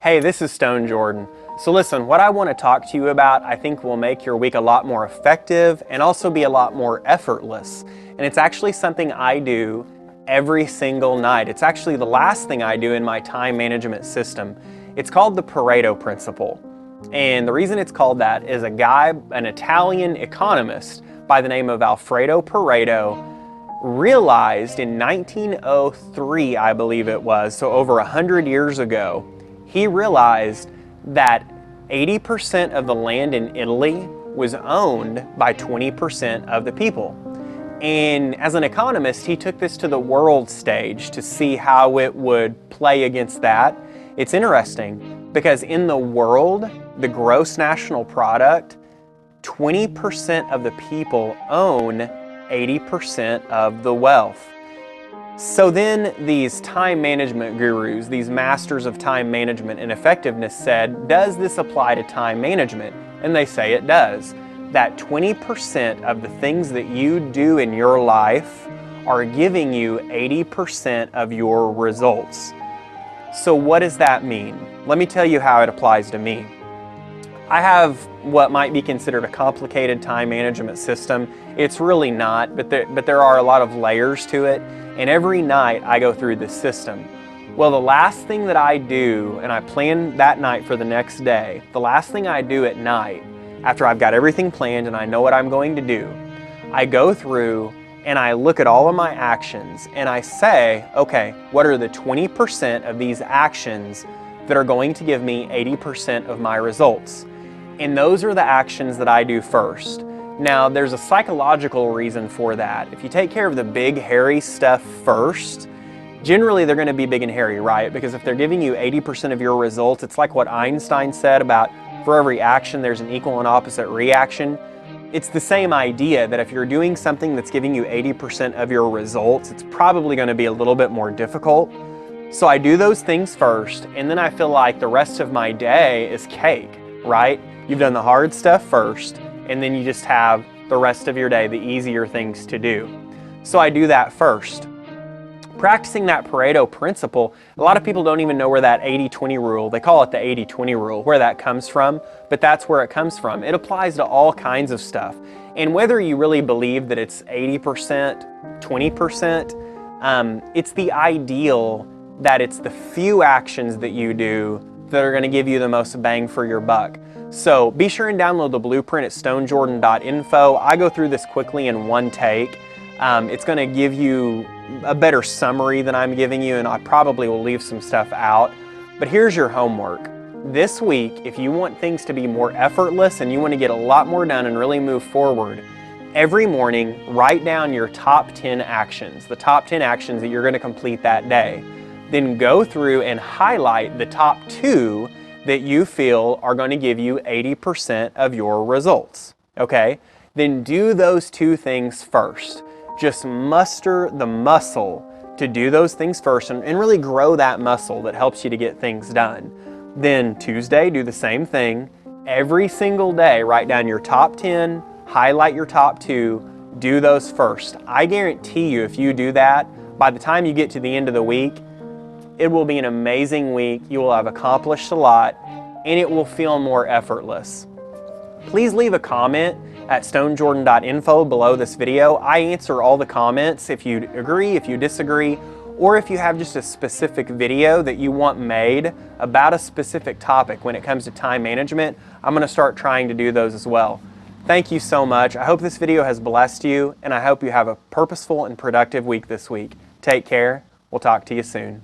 Hey, this is Stone Jordan. So listen, what I want to talk to you about I think will make your week a lot more effective and also be a lot more effortless. And it's actually something I do every single night. It's actually the last thing I do in my time management system. It's called the Pareto Principle. And the reason it's called that is an Italian economist by the name of Alfredo Pareto realized in 1903, I believe it was, so over 100 years ago, he realized that 80% of the land in Italy was owned by 20% of the people. And as an economist, he took this to the world stage to see how it would play against that. It's interesting because in the world, the gross national product, 20% of the people own 80% of the wealth. So then these time management gurus, these masters of time management and effectiveness said, does this apply to time management? And they say it does. That 20% of the things that you do in your life are giving you 80% of your results. So what does that mean? Let me tell you how it applies to me. I have what might be considered a complicated time management system. It's really not, but there are a lot of layers to it. And every night I go through this system. Well, the last thing that I do, and I plan that night for the next day, the last thing I do at night, after I've got everything planned and I know what I'm going to do, I go through and I look at all of my actions and I say, okay, what are the 20% of these actions that are going to give me 80% of my results? And those are the actions that I do first. Now, there's a psychological reason for that. If you take care of the big, hairy stuff first, generally they're going to be big and hairy, right? Because if they're giving you 80% of your results, it's like what Einstein said about for every action, there's an equal and opposite reaction. It's the same idea that if you're doing something that's giving you 80% of your results, it's probably going to be a little bit more difficult. So I do those things first, and then I feel like the rest of my day is cake, right? You've done the hard stuff first, and then you just have the rest of your day, the easier things to do. So I do that first. Practicing that Pareto principle, a lot of people don't even know where that 80-20 rule, they call it the 80-20 rule, where that comes from, but that's where it comes from. It applies to all kinds of stuff. And whether you really believe that it's 80%, 20%, it's the ideal that it's the few actions that you do that are going to give you the most bang for your buck. So be sure and download the blueprint at stonejordan.info. I go through this quickly in one take. It's going to give you a better summary than I'm giving you, and I probably will leave some stuff out. But here's your homework. This week, if you want things to be more effortless and you want to get a lot more done and really move forward, every morning write down your top 10 actions, the top 10 actions that you're going to complete that day. Then go through and highlight the top 2 that you feel are going to give you 80% of your results, okay? Then do those 2 things first. Just muster the muscle to do those things first and really grow that muscle that helps you to get things done. Then Tuesday, do the same thing. Every single day, write down your top 10, highlight your top 2, do those first. I guarantee you if you do that, by the time you get to the end of the week, it will be an amazing week. You will have accomplished a lot, and it will feel more effortless. Please leave a comment at stonejordan.info below this video. I answer all the comments if you agree, if you disagree, or if you have just a specific video that you want made about a specific topic when it comes to time management. I'm going to start trying to do those as well. Thank you so much. I hope this video has blessed you, and I hope you have a purposeful and productive week this week. Take care. We'll talk to you soon.